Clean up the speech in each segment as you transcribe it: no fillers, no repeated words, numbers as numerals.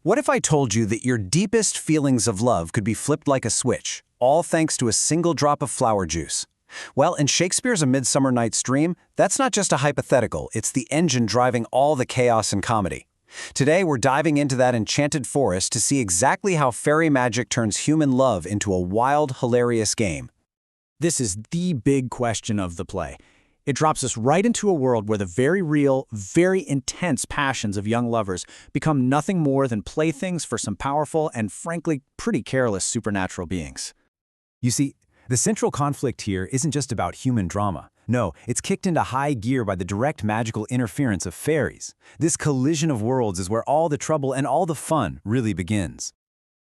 What if I told you that your deepest feelings of love could be flipped like a switch, all thanks to a single drop of flower juice? Well, in Shakespeare's A Midsummer Night's Dream, that's not just a hypothetical, it's the engine driving all the chaos and comedy. Today, we're diving into that enchanted forest to see exactly how fairy magic turns human love into a wild, hilarious game. This is the big question of the play. It drops us right into a world where the very real, very intense passions of young lovers become nothing more than playthings for some powerful and, frankly, pretty careless supernatural beings. You see, the central conflict here isn't just about human drama. No, it's kicked into high gear by the direct magical interference of fairies. This collision of worlds is where all the trouble and all the fun really begins.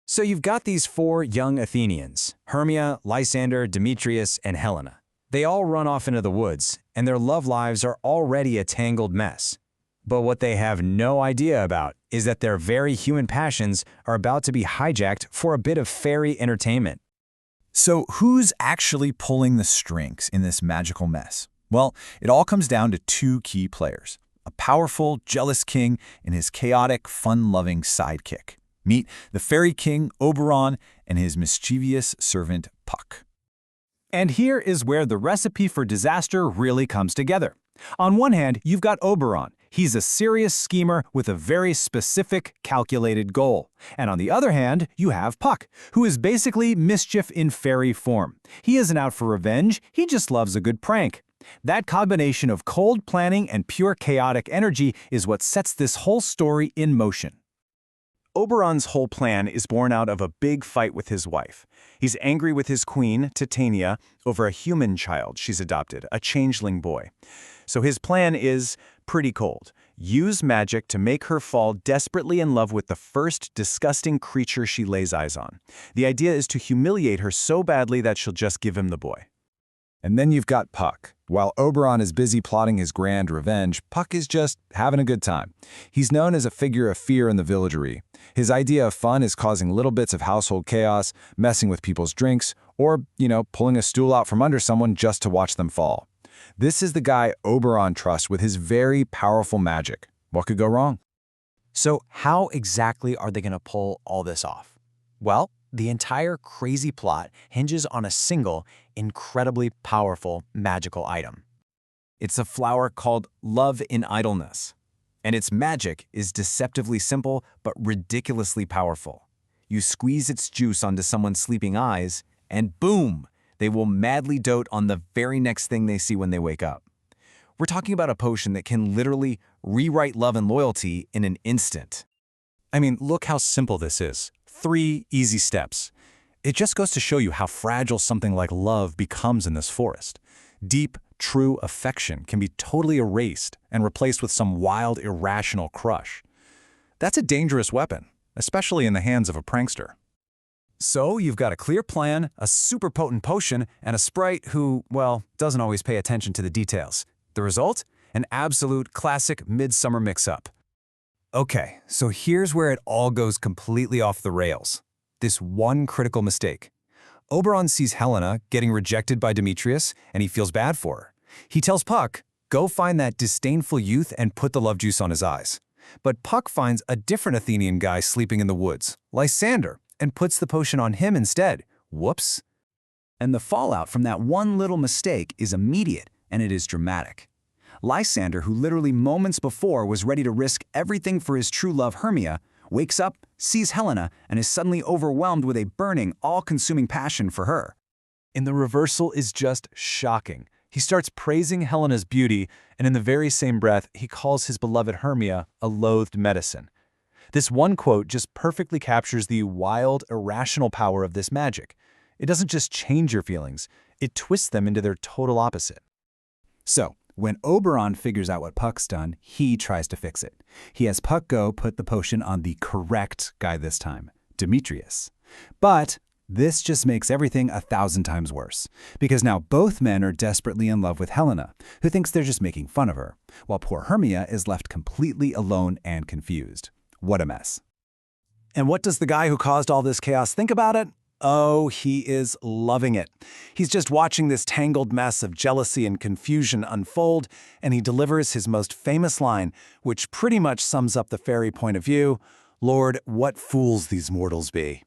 So you've got these four young Athenians, Hermia, Lysander, Demetrius, and Helena. They all run off into the woods, and their love lives are already a tangled mess. But what they have no idea about is that their very human passions are about to be hijacked for a bit of fairy entertainment. So who's actually pulling the strings in this magical mess? Well, it all comes down to two key players, a powerful, jealous king and his chaotic, fun-loving sidekick. Meet the fairy king, Oberon, and his mischievous servant, Puck. And here is where the recipe for disaster really comes together. On one hand, you've got Oberon. He's a serious schemer with a very specific, calculated goal. And on the other hand, you have Puck, who is basically mischief in fairy form. He isn't out for revenge, he just loves a good prank. That combination of cold planning and pure chaotic energy is what sets this whole story in motion. Oberon's whole plan is born out of a big fight with his wife. He's angry with his queen, Titania, over a human child she's adopted, a changeling boy. So his plan is pretty cold. Use magic to make her fall desperately in love with the first disgusting creature she lays eyes on. The idea is to humiliate her so badly that she'll just give him the boy. And then you've got Puck. While Oberon is busy plotting his grand revenge, Puck is just having a good time. He's known as a figure of fear in the villagery. His idea of fun is causing little bits of household chaos, messing with people's drinks, or, pulling a stool out from under someone just to watch them fall. This is the guy Oberon trusts with his very powerful magic. What could go wrong? So how exactly are they going to pull all this off? Well, the entire crazy plot hinges on a single, incredibly powerful magical item. It's a flower called love in idleness, and its magic is deceptively simple but ridiculously powerful. You squeeze its juice onto someone's sleeping eyes, and boom, they will madly dote on the very next thing they see when they wake up. We're talking about a potion that can literally rewrite love and loyalty in an instant. I mean, look how simple this is. 3 easy steps. It just goes to show you how fragile something like love becomes in this forest. Deep, true affection can be totally erased and replaced with some wild, irrational crush. That's a dangerous weapon, especially in the hands of a prankster. So you've got a clear plan, a super potent potion, and a sprite who, well, doesn't always pay attention to the details. The result? An absolute classic midsummer mix-up. Okay, so here's where it all goes completely off the rails. This one critical mistake. Oberon sees Helena getting rejected by Demetrius, and he feels bad for her. He tells Puck, go find that disdainful youth and put the love juice on his eyes. But Puck finds a different Athenian guy sleeping in the woods, Lysander, and puts the potion on him instead. Whoops. And the fallout from that one little mistake is immediate, and it is dramatic. Lysander, who literally moments before was ready to risk everything for his true love Hermia, wakes up, sees Helena, and is suddenly overwhelmed with a burning, all-consuming passion for her. And the reversal is just shocking. He starts praising Helena's beauty, and in the very same breath, he calls his beloved Hermia a loathed medicine. This one quote just perfectly captures the wild, irrational power of this magic. It doesn't just change your feelings, it twists them into their total opposite. So, when Oberon figures out what Puck's done, he tries to fix it. He has Puck go put the potion on the correct guy this time, Demetrius. But this just makes everything 1,000 times worse, because now both men are desperately in love with Helena, who thinks they're just making fun of her, while poor Hermia is left completely alone and confused. What a mess. And what does the guy who caused all this chaos think about it? Oh, he is loving it. He's just watching this tangled mess of jealousy and confusion unfold, and he delivers his most famous line, which pretty much sums up the fairy point of view. Lord, what fools these mortals be.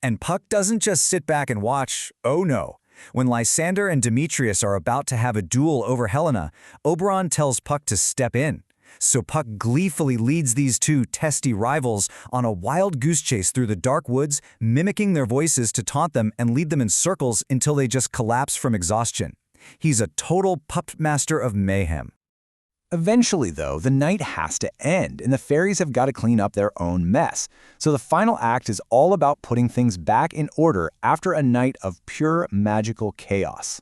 And Puck doesn't just sit back and watch, oh no. When Lysander and Demetrius are about to have a duel over Helena, Oberon tells Puck to step in. So Puck gleefully leads these two testy rivals on a wild goose chase through the dark woods, mimicking their voices to taunt them and lead them in circles until they just collapse from exhaustion. He's a total puppet master of mayhem. Eventually, though, the night has to end, and the fairies have got to clean up their own mess. So the final act is all about putting things back in order after a night of pure magical chaos.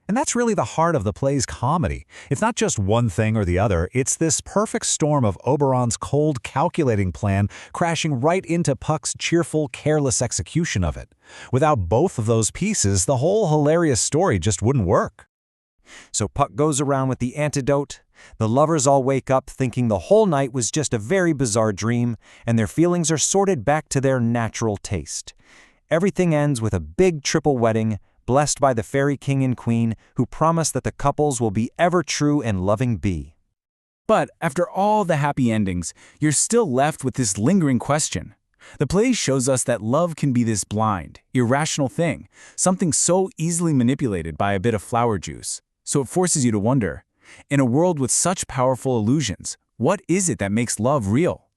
And that's really the heart of the play's comedy. It's not just one thing or the other, it's this perfect storm of Oberon's cold, calculating plan crashing right into Puck's cheerful, careless execution of it. Without both of those pieces, the whole hilarious story just wouldn't work. So Puck goes around with the antidote. The lovers all wake up thinking the whole night was just a very bizarre dream, and their feelings are sorted back to their natural taste. Everything ends with a big triple wedding, blessed by the fairy king and queen, who promise that the couples will be ever true and loving be. But after all the happy endings, you're still left with this lingering question. The play shows us that love can be this blind, irrational thing, something so easily manipulated by a bit of flower juice. So it forces you to wonder, in a world with such powerful illusions, what is it that makes love real?